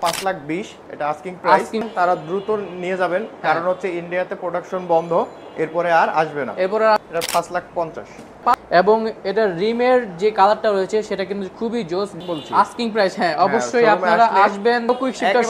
5,20,000 এটা asking price. তারা দ্রুত নিয়ে যাবেন, কারণ হচ্ছে ইন্ডিয়াতে প্রোডাকশন বন্ধ, এরপরে আর আসবে না। এরপরে এটা 5,50,000। এবং এটা রিমের যে কালারটা রয়েছে সেটা কিন্তু খুবই জোস বলছি। আস্কিং প্রাইস হ্যাঁ অবশ্যই আপনারা আসবেন, কুইক শিফটার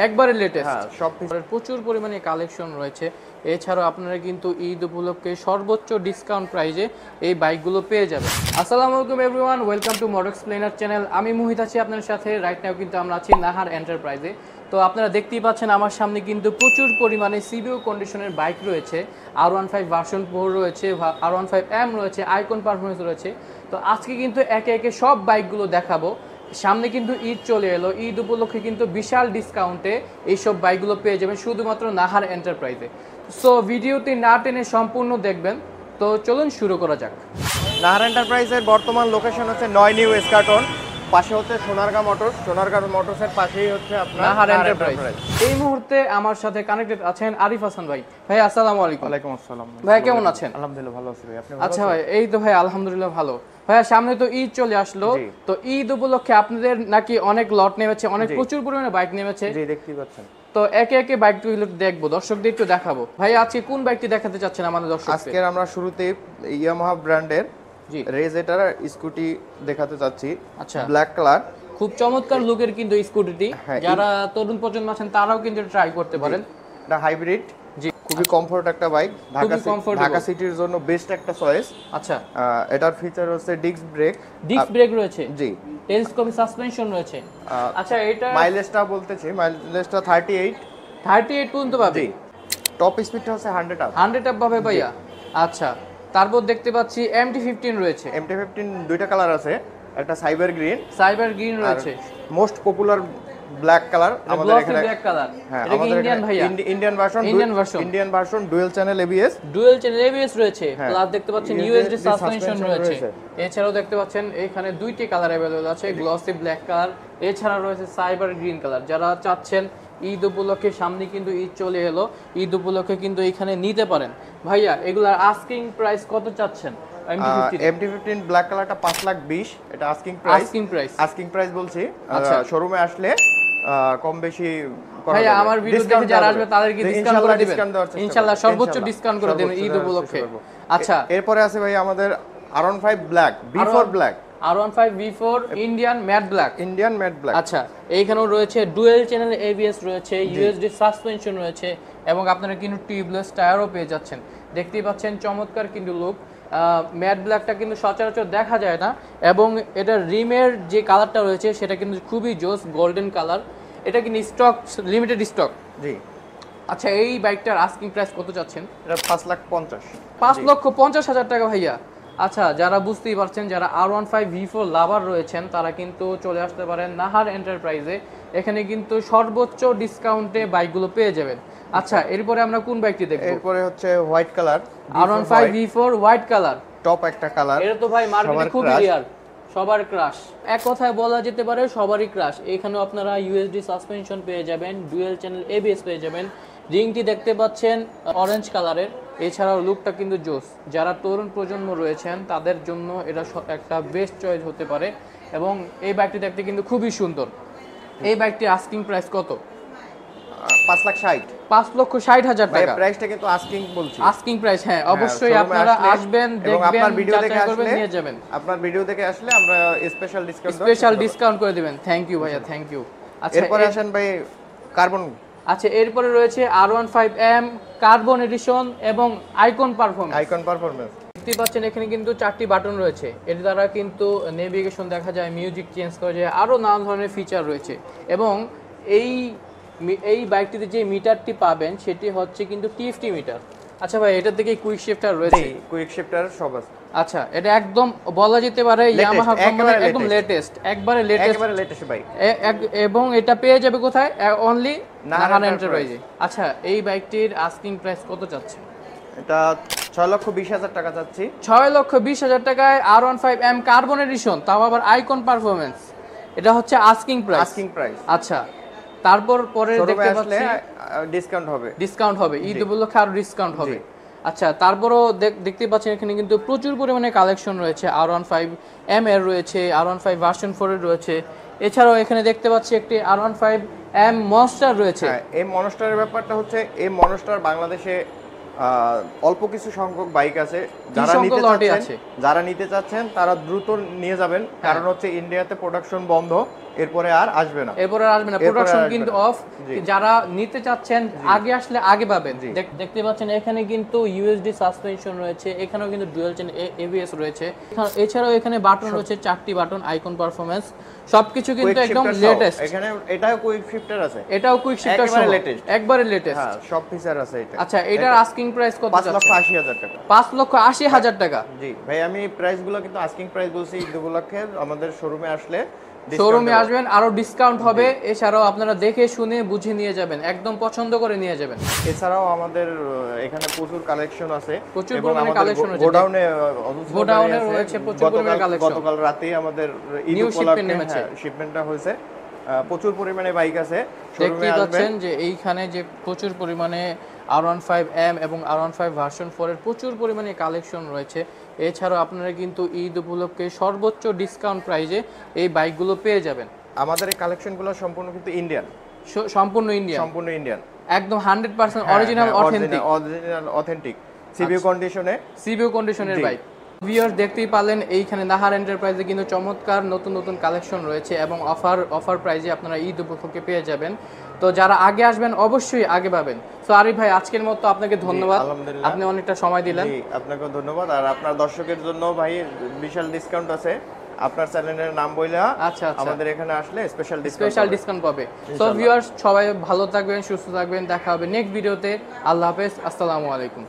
একবারে লেটেস্ট সব প্রচুর পরিমাণে কালেকশন রয়েছে। এছাড়াও আপনারা কিন্তু ঈদ উপলক্ষে সর্বোচ্চ ডিসকাউন্ট প্রাইজে এই বাইকগুলো পেয়ে যাবেন। আসসালামু আলাইকুম everyone, welcome to motor explainer channel. আমি মুহিত আছি আপনার সাথে। রাইট নাও কিন্তু আমরা আছি নাহার এন্টারপ্রাইজে। তো আপনারা দেখতেই পাচ্ছেন আমার সামনে কিন্তু প্রচুর পরিমাণে সিবিও কন্ডিশনের বাইক রয়েছে। R15 ভার্সন 4 রয়েছে, R15M রয়েছে, আইকন পারফরমেন্স রয়েছে। তো আজকে কিন্তু একে একে সব বাইকগুলো দেখাবো। সামনে কিন্তু ঈদ চলে এলো, ঈদ উপলক্ষে কিন্তু বিশাল ডিসকাউন্টে এইসব বাইকগুলো পেয়ে যাবেন শুধুমাত্র নাহার এন্টারপ্রাইজে। সো ভিডিওটি না টেনে সম্পূর্ণ দেখবেন। তো চলুন শুরু করা যাক। নাহার এন্টারপ্রাইজের বর্তমান লোকেশন হচ্ছে 9 নিউ এসকার্টন, পাশে হচ্ছে সোনারগাঁ মোটরস। সোনারগাঁ মোটরসের পাশেই হচ্ছে আপনার নাহার এন্টারপ্রাইজ। এই মুহূর্তে আমার সাথে কানেক্টেড আছেন আরিফ হাসান ভাই। ভাই আসসালামু আলাইকুম। ওয়ালাইকুম আসসালাম ভাই, কেমন আছেন? আলহামদুলিল্লাহ ভালো আছি ভাই, আপনি? আচ্ছা ভাই, এই তো ভাই আলহামদুলিল্লাহ ভালো। ভাইয়া সামনে তো ঈদ চলে আসলো, তো ঈদ উপলক্ষে আপনাদের নাকি অনেক লট নেমেছে, অনেক প্রচুর পরিমাণে বাইক নেমেছে। জি, দেখতেই পাচ্ছেন। তো একে একে বাইকগুলো দেখবো, দর্শকদের একটু দেখাবো। ভাই আজকে কোন বাইকটি দেখাতে চাচ্ছেন আমাদের দর্শকদের? আজকে আমরা শুরুতে ইয়ামাহা ব্র্যান্ডের রেজেটার স্কুটি দেখাতে চাচ্ছি। আচ্ছা, ব্ল্যাক কালার, খুব চমৎকার লুকের কিন্তু স্কুটিটি। যারা তরুণ প্রজন্ম আছেন তারাও কিন্তু ট্রাই করতে পারেন। এটা হাইব্রিড, জি, খুবই কমফোর্ট একটা বাইক। ঢাকা সিটির জন্য বেস্ট একটা চয়েস। আচ্ছা, এটার ফিচার হচ্ছে ডিস্ক ব্রেক রয়েছে, জি, টেলিস্কোপিক সাসপেনশন রয়েছে। আচ্ছা, এটা মাইলেজটা বলতেছি, মাইলেজটা 38 পর্যন্ত পাবে। জি, টপ স্পিডটা হচ্ছে 100 আপ পাবে ভাইয়া। আচ্ছা, তারপর দেখতে পাচ্ছি MT-15 রয়েছে। MT-15 দুইটা কালার আছে, একটা সাইবার গ্রিন রয়েছে, মোস্ট পপুলার ব্ল্যাক কালার আমাদের এখানে। ব্ল্যাক কালার, হ্যাঁ, এটা কি ইন্ডিয়ান ভাইয়া? Indian version dual channel ABS রয়েছে। প্লাস দেখতে পাচ্ছেন USD সাসপেনশন রয়েছে। এছাড়াও দেখতে পাচ্ছেন এখানে দুইটি কালার अवेलेबल আছে, গ্লসি ব্ল্যাক কালার, এছাড়া রয়েছে সাইবার গ্রিন কালার। যারা চাচ্ছেন ঈদ উপলক্ষে, সামনে কিন্তু ঈদ চলে এলো, ঈদ উপলক্ষে কিন্তু এখানে নিতে পারেন। ভাইয়া এগুলার আস্কিং প্রাইস কত চাচ্ছেন? MT-15 ব্ল্যাক কালারটা 5,20,000 এটা আস্কিং প্রাইস বলছি। শোরুমে আসলে কম বেশি করা যাবে। ভাইয়া আমার ভিডিও দেখে যারা আসবে তাদেরকে ডিসকাউন্ট করে দিবেন ইনশাআল্লাহ, সর্বোচ্চ ডিসকাউন্ট করে দেবেন ঈদ উপলক্ষে। আচ্ছা, এরপরে আছে ভাই আমাদের R15 black, V4 black, R15 V4 Indian matte black. আচ্ছা, এইখানেও রয়েছে ডুয়েল চ্যানেল ABS রয়েছে, USD সাসপেনশন রয়েছে, এবং আপনারা কিন্তু টিউবলেস টায়ারও পেয়ে যাচ্ছেন। দেখতেই পাচ্ছেন চমৎকার কিন্তু লুক। ম্যাট ব্ল্যাকটা কিন্তু সচরাচর দেখা যায় না, এবং এটা রিমের যে কালারটা রয়েছে সেটা কিন্তু খুবই জোস গোল্ডেন কালার। এটা কিন্তু স্টক, লিমিটেড স্টক। জি। আচ্ছা, এই বাইকটার আস্কিং প্রাইস কত চাচ্ছেন? এটা 5,50,000। 5,50,000 টাকা ভাইয়া। আচ্ছা, যারা বুঝতেই পারছেন, যারা R15 V4 লাভার রয়েছেন তারা কিন্তু চলে আসতে পারেন নাহার এন্টারপ্রাইজে। এখানে কিন্তু সর্বোচ্চ ডিসকাউন্টে বাইকগুলো পেয়ে যাবেন। আচ্ছা, এরপরে আমরা কোন বাইকটি দেখব? এরপরে হচ্ছে white colour, R15 V4 white colour, top একটা কালার। এটা তো ভাই মার্কেটে খুবই রিয়ার, সবার ক্রাশ। এক কথায় বলা যেতে পারে সবারই ক্রাশ। এখানেও আপনারা USD সাসপেনশন পেয়ে যাবেন, ডুয়েল চ্যানেল ABS পেয়ে যাবেন। রিংটি দেখতে পাচ্ছেন অরেঞ্জ কালারের। এছাড়াও লুকটা কিন্তু জোস। যারা তরুণ প্রজন্ম রয়েছেন তাদের জন্য এটা একটা বেস্ট চয়েস হতে পারে, এবং এই বাইকটি দেখতে কিন্তু খুবই সুন্দর। এই বাইকটির আস্কিং প্রাইস কত? 5,60,000। 5,60,000 টাকা প্রাইসটা কিন্তু আস্কিং বলছি, আস্কিং প্রাইস। হ্যাঁ, অবশ্যই আপনারা আসবেন, দেখবেন, আপনার ভিডিও দেখে আসলে নিয়ে যাবেন। আপনার ভিডিও দেখে আসলে আমরা স্পেশাল ডিসকাউন্ট করে দিবেন। থ্যাংক ইউ ভাইয়া, থ্যাংক ইউ। আচ্ছা, এরপরে আসেন ভাই কার্বন। আচ্ছা, এরপরে রয়েছে R15M কার্বন এডিশন এবং আইকন পারফরম্যান্স। দেখতে পাচ্ছেন এখানে কিন্তু 4টি বাটন রয়েছে। এর দ্বারা কিন্তু নেভিগেশন দেখা যায়, মিউজিক চেঞ্জ করা যায়, আরো নানা ধরনের ফিচার রয়েছে। এবং এই বাইকটিতে যে মিটারটি পাবেন সেটি হচ্ছে কিন্তু TFT মিটার। আচ্ছা ভাই, এটা থেকে কুইক শিফটার রয়েছে? কুইক শিফটার সব আছে। আচ্ছা, এটা একদম বলা যেতে পারে ইয়ামাহা কোম্পানির একদম লেটেস্ট, একবারে লেটেস্ট বাইক। এবং এটা পেয়ে যাবে কোথায়? অনলি নাহার এন্টারপ্রাইজে। আচ্ছা, এই বাইকটির আস্কিং প্রাইস কত চাচ্ছে? এটা 6,20,000 টাকা চাচ্ছি। 6,20,000 টাকায় R15M কার্বন এডিশন, তাও আবার আইকন পারফরম্যান্স। এটা হচ্ছে আস্কিং প্রাইস। আচ্ছা, তারপর পরে দেখতে পাচ্ছি ডিসকাউন্ট হবে ঈদ উপলক্ষে, আরো ডিসকাউন্ট হবে। আচ্ছা, তারপরও দেখতে পাচ্ছেন এখানে কিন্তু প্রচুর পরিমাণে কালেকশন রয়েছে। R15M এর রয়েছে, R15 ভার্সন 4 এর রয়েছে, এছাড়াও এখানে দেখতে পাচ্ছি একটি R15M মনস্টার রয়েছে। হ্যাঁ, এই মনস্টারের ব্যাপারটা হচ্ছে এই মনস্টার বাংলাদেশে অল্প কিছু সংখ্যক বাইক আছে, যারা নিতে চাচ্ছেন তারা দ্রুত নিয়ে যাবেন, কারণ হচ্ছে ইন্ডিয়াতে প্রোডাকশন বন্ধ, এরপরে আর আসবে না, প্রোডাকশন কিন্তু অফ। যারা নিতে চাচ্ছেন আগে আসলে আগে পাবেন। দেখতে পাচ্ছেন এখানে কিন্তু ইউএসডি সাসপেনশন রয়েছে, এখানেও কিন্তু ডুয়াল চেন এবিএস রয়েছে, এছাড়াও এখানে বাটন রয়েছে 4টি বাটন, আইকন পারফরম্যান্স, সবকিছু কিন্তু একদম লেটেস্ট। এখানে এটাও কুইক শিফটার আছে, এটাও কুইক শিফটার একবারে লেটেস্ট। হ্যাঁ, সব ফিচার আছে এটা। আচ্ছা, এটার আস্কিং প্রাইস কত? 5,80,000 টাকা। 5,80,000 টাকা। জি ভাই, আমি প্রাইসগুলো কিন্তু আস্কিং প্রাইস বলছি। ঈদ উপলক্ষে আমাদের শোরুমে আসলে আসবেন, আরো ডিসকাউন্ট হবে। এছাড়াও আপনারা দেখে শুনে বুঝে নিয়ে যাবেন, একদম পছন্দ করে নিয়ে যাবেন। এছাড়াও আমাদের এখানে প্রচুর কালেকশন আছে, প্রচুর পরিমাণে কালেকশন আছে। গোডাউনে রয়েছে প্রচুর পরিমাণে কালেকশন। গতকাল রাতেই আমাদের ঈদ উপলক্ষে শিপমেন্টটা হয়েছে, প্রচুর পরিমাণে বাইক আছে। দেখতেই পাচ্ছেন যে এইখানে যে প্রচুর পরিমাণে R15M এবং R15 ভার্সন 4 এর প্রচুর পরিমাণে কালেকশন রয়েছে। এছাড়াও আপনারা কিন্তু ঈদ উপলক্ষে সর্বোচ্চ ডিসকাউন্ট প্রাইজে এই বাইকগুলো পেয়ে যাবেন। আমাদের এই কালেকশনগুলো সম্পূর্ণ কিন্তু ইন্ডিয়ান, সম্পূর্ণ ইন্ডিয়ান, একদম 100% অরিজিনাল অথেন্টিক সিবিইউ কন্ডিশনের বাইক। ভিউয়ার্স, দেখতেই পারলেন এইখানে নাহার এন্টারপ্রাইজে কিন্তু চমৎকার নতুন নতুন কালেকশন রয়েছে এবং অফার প্রাইজে আপনারা ঈদ উপলক্ষে পেয়ে যাবেন। তো যারা আগে আসবেন অবশ্যই আগে পাবেন। সো আরিফ ভাই, আজকের মতো আপনাকে ধন্যবাদ, আপনি অনেকটা সময় দিলেন। আপনাকেও ধন্যবাদ। আর আপনার দর্শকের জন্য ভাই বিশাল ডিসকাউন্ট আছে, আপনার চ্যানেলের নাম বইলা আমাদের এখানে আসলে স্পেশাল ডিসকাউন্ট পাবে। সো ভিউয়ার্স, সবাই ভালো থাকবেন, সুস্থ থাকবেন, দেখা হবে নেক্সট ভিডিওতে। আল্লাহ হাফেজ, আসসালামু আলাইকুম।